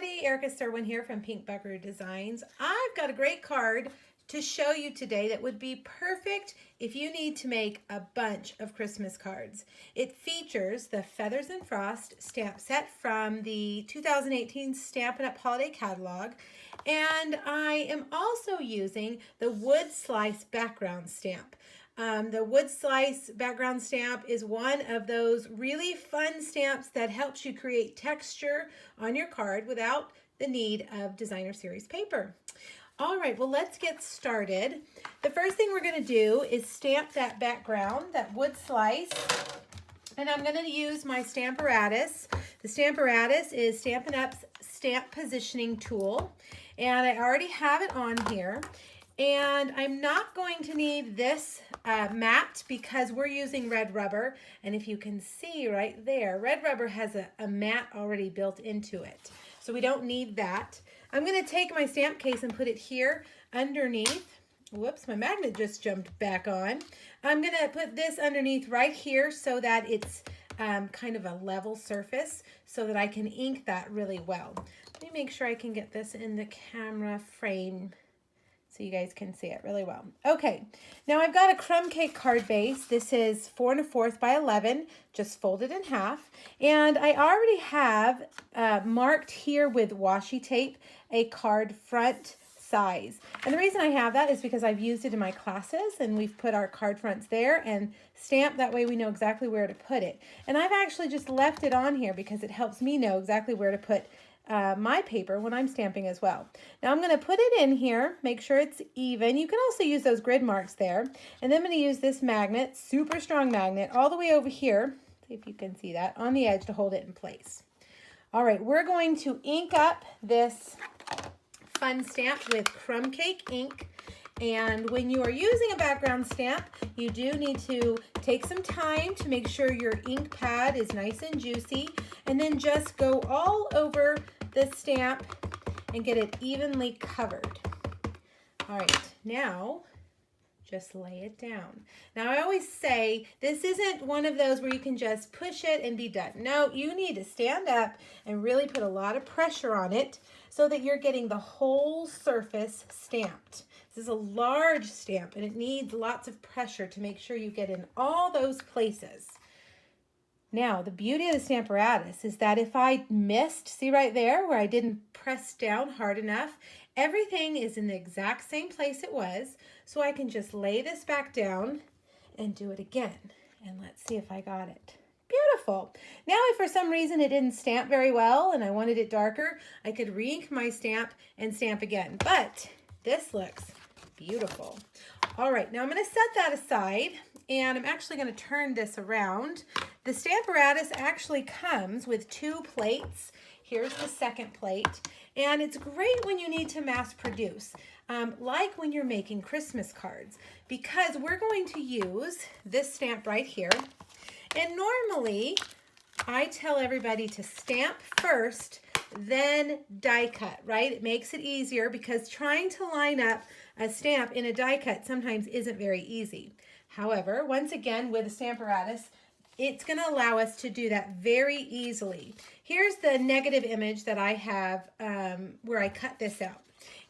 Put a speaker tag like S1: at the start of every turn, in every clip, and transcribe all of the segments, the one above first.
S1: everybody, Erica Serwin here from Pink Buckaroo Designs. I've got a great card to show you today that would be perfect if you need to make a bunch of Christmas cards. It features the Feathers and Frost stamp set from the 2018 Stampin' Up! Holiday Catalog, and I am also using the Wood Slice background stamp. The Wood Slice background stamp is one of those really fun stamps that helps you create texture on your card without the need of designer series paper. All right, well, let's get started. The first thing we're going to do is stamp that background, that Wood Slice, and I'm going to use my Stamparatus. The Stamparatus is Stampin' Up's stamp positioning tool, and I already have it on here. And I'm not going to need this mat because we're using red rubber. And if you can see right there, red rubber has a mat already built into it. So we don't need that. I'm going to take my stamp case and put it here underneath. Whoops, my magnet just jumped back on. I'm going to put this underneath right here so that it's kind of a level surface so that I can ink that really well. Let me make sure I can get this in the camera frame so you guys can see it really well. Okay, now I've got a crumb cake card base. This is 4 1/4 by 11, just folded in half. And I already have marked here with washi tape a card front size. And the reason I have that is because I've used it in my classes and we've put our card fronts there and stamped, that way we know exactly where to put it. And I've actually just left it on here because it helps me know exactly where to put my paper when I'm stamping as well. Now I'm going to put it in here, make sure it's even. You can also use those grid marks there. And then I'm going to use this magnet, super strong magnet, all the way over here, see if you can see that, on the edge to hold it in place. All right, we're going to ink up this fun stamp with crumb cake ink. And when you are using a background stamp, you do need to take some time to make sure your ink pad is nice and juicy, and then just go all over the stamp and get it evenly covered. All right, now just lay it down. Now I always say this isn't one of those where you can just push it and be done. No, you need to stand up and really put a lot of pressure on it so that you're getting the whole surface stamped. This is a large stamp and it needs lots of pressure to make sure you get in all those places. Now, the beauty of the Stamparatus is that if I missed, see right there where I didn't press down hard enough, everything is in the exact same place it was, so I can just lay this back down and do it again. And let's see if I got it. Beautiful. Now, if for some reason it didn't stamp very well and I wanted it darker, I could re-ink my stamp and stamp again. But this looks beautiful. All right, now I'm going to set that aside and I'm actually going to turn this around. The Stamparatus actually comes with 2 plates. Here's the second plate, and it's great when you need to mass produce, like when you're making Christmas cards, because we're going to use this stamp right here. And normally I tell everybody to stamp first, then die cut, right? It makes it easier because trying to line up a stamp in a die cut sometimes isn't very easy. However, once again, with a Stamparatus, it's going to allow us to do that very easily. Here's the negative image that I have where I cut this out.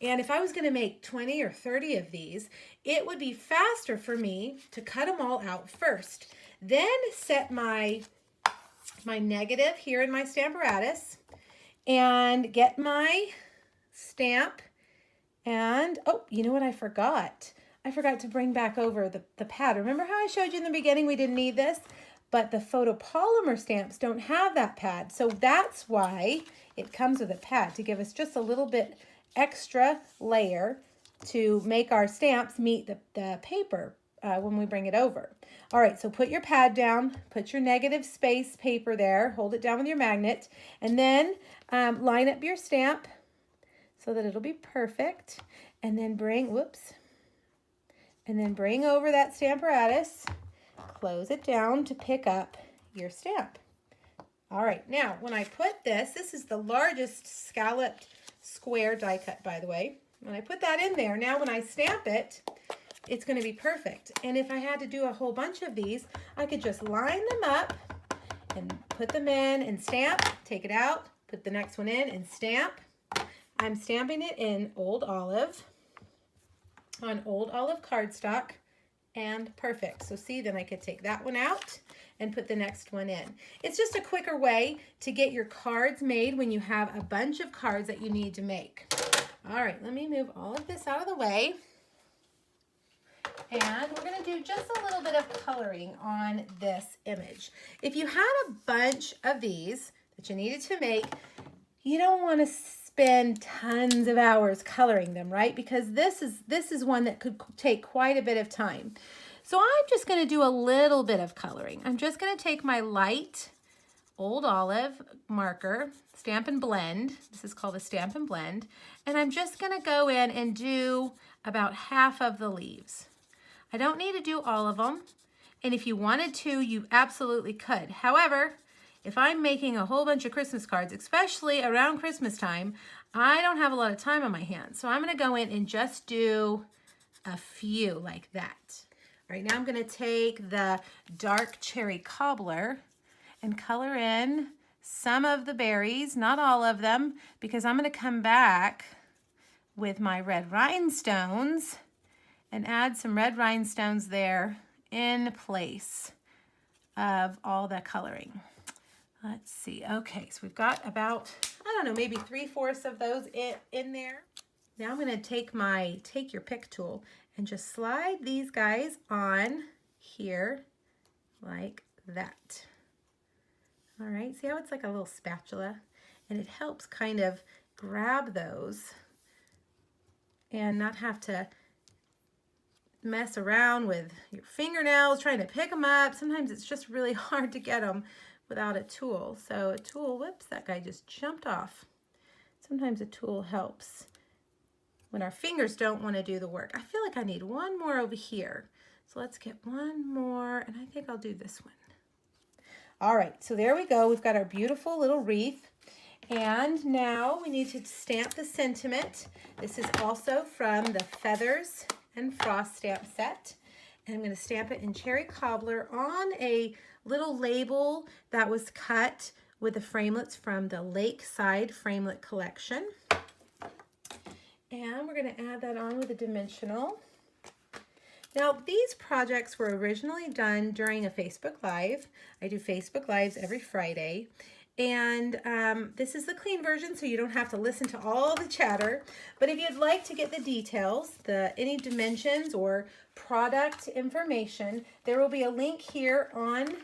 S1: And if I was going to make 20 or 30 of these, it would be faster for me to cut them all out first. Then set my negative here in my Stamparatus and get my stamp. And, oh, you know what I forgot? I forgot to bring back over the pad. Remember how I showed you in the beginning we didn't need this? But the photopolymer stamps don't have that pad. So that's why it comes with a pad, to give us just a little bit extra layer to make our stamps meet the paper when we bring it over. All right, so put your pad down, put your negative space paper there, hold it down with your magnet, and then line up your stamp so that it'll be perfect. And then bring over that Stamparatus, close it down to pick up your stamp. All right, now when I put this is the largest scalloped square die cut, by the way. When I put that in there, now when I stamp it, it's going to be perfect. And if I had to do a whole bunch of these, I could just line them up and put them in and stamp, take it out, put the next one in and stamp. I'm stamping it in Old Olive, on Old Olive cardstock, and perfect. So see, then I could take that one out and put the next one in. It's just a quicker way to get your cards made when you have a bunch of cards that you need to make. All right, let me move all of this out of the way. And we're going to do just a little bit of coloring on this image. If you had a bunch of these that you needed to make, you don't want to spend tons of hours coloring them, right? Because this is one that could take quite a bit of time. So I'm just going to do a little bit of coloring. I'm just going to take my light Old Olive marker, Stamp and Blend. This is called a Stamp and Blend. And I'm just going to go in and do about half of the leaves. I don't need to do all of them. And if you wanted to, you absolutely could. However, if I'm making a whole bunch of Christmas cards, especially around Christmas time, I don't have a lot of time on my hands. So I'm going to go in and just do a few like that. All right, now I'm going to take the dark cherry cobbler and color in some of the berries, not all of them, because I'm going to come back with my red rhinestones and add some red rhinestones there in place of all the coloring. Let's see. Okay, so we've got about, I don't know, maybe 3/4 of those in there. Now I'm going to take your pick tool and just slide these guys on here like that. All right, see how it's like a little spatula? And it helps kind of grab those and not have to mess around with your fingernails trying to pick them up. Sometimes it's just really hard to get them without a tool. So a tool, whoops, that guy just jumped off. Sometimes a tool helps when our fingers don't want to do the work. I feel like I need one more over here. So let's get one more, and I think I'll do this one. All right, so there we go. We've got our beautiful little wreath. And now we need to stamp the sentiment. This is also from the Feathers and Frost stamp set. And I'm going to stamp it in cherry cobbler on a little label that was cut with the framelits from the Lakeside Framelit Collection. And we're going to add that on with a dimensional. Now, these projects were originally done during a Facebook Live. I do Facebook Lives every Friday. And this is the clean version, so you don't have to listen to all the chatter. But if you'd like to get the details, any dimensions or product information, there will be a link here on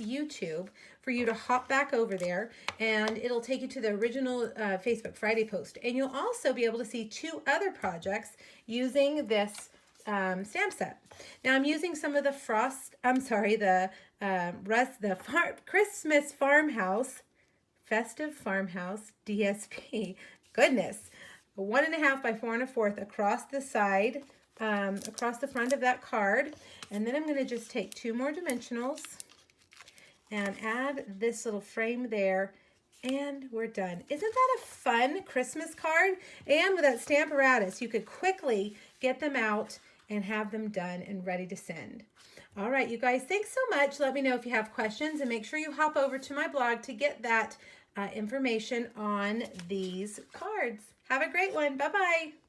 S1: YouTube for you to hop back over there, and it'll take you to the original Facebook Friday post. And you'll also be able to see 2 other projects using this stamp set. Now I'm using some of the Christmas Farmhouse, Festive Farmhouse DSP. Goodness, 1.5 by 4 1/4 across the side, across the front of that card. And then I'm going to just take 2 more dimensionals and add this little frame there, and we're done. Isn't that a fun Christmas card? And with that Stamparatus, you could quickly get them out and have them done and ready to send. All right, you guys, thanks so much. Let me know if you have questions, and make sure you hop over to my blog to get that information on these cards. Have a great one. Bye-bye.